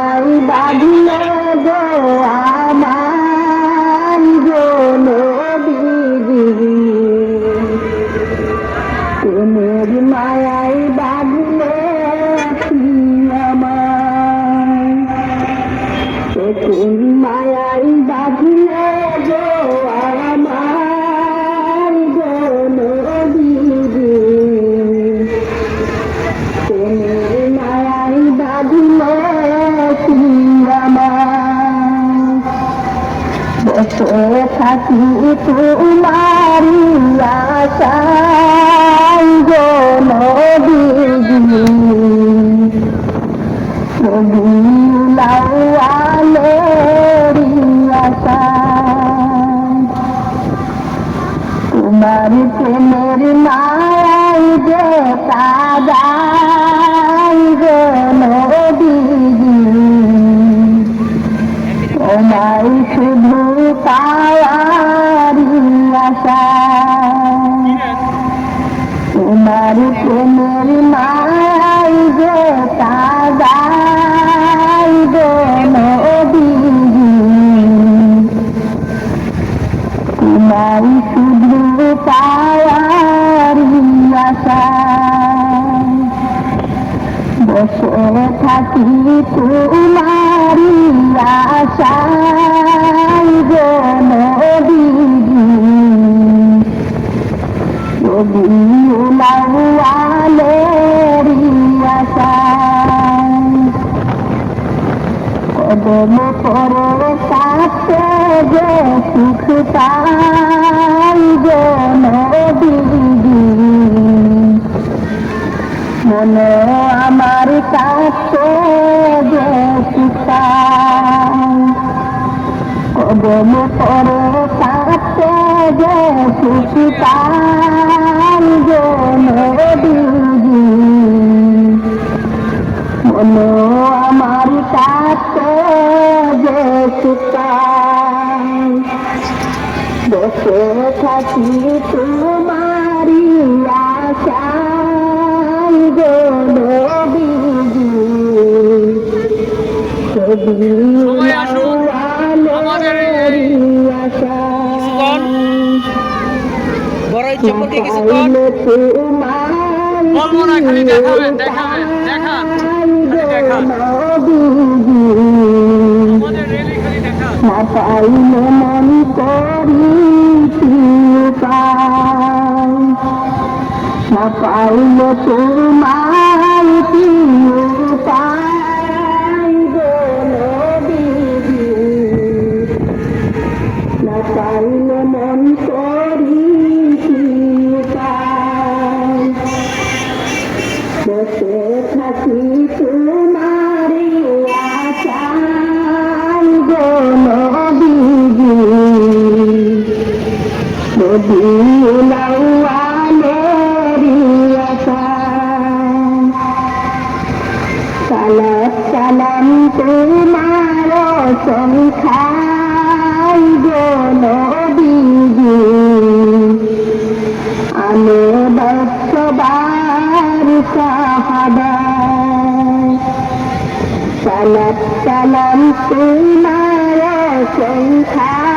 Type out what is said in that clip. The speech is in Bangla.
মায়াই বাঁধিলে গো আমার গো নবীজি, প্রেমের মায়াই বাঁধিলে আমার, কোন মায়াই বাঁধিলে গো আমার গো নবীজি, প্রেমের মায়াই বাঁধিলে আমার, বসে থাকি তোমারি আশায় গো নবীজি, লাওয়ালেরি আশায়, তোমার প্রেমের মায়ায় যে কাদাই গো নবীজি, তোমায় শুধু পাওয়ারি আশায়, তোমার প্রেমের মায়ায় যে কাদাই গো নবীজি, তোমায় শুধু পাওয়ারি আশায়, বসে থাকি তোমারি আশায় গো নবীজি, লাওয়ালেরি আশায়, কদম পরে কাছে যে সুখ পাই গো নবীজি, মনে আমার কাছে যে সুখ পাই, কদম পরে কাছে যে সুখ পাই গো নবীজি, মনে আমার কাছে যে সুখ পাই, বসে থাকি তোমারি আশায় গো নবীজি, লাওয়ালেরি আশায়, পাইলে তোমার নবীজি, না পাইলে মন করি উপায়, না পাইলে তোমার উপায় গো নবীজি, না পাইলে মন করি উপায়, বসে থাকি তোমারি আশায় গো নবীজি, নবী লাওয়ালেরি আশায়, সালাত সালাম তোমার সংখ্যায় গো নবীজি, আলো বৎসবার সাহাবায়, সালাত সালাম তোমার সংখ্যায়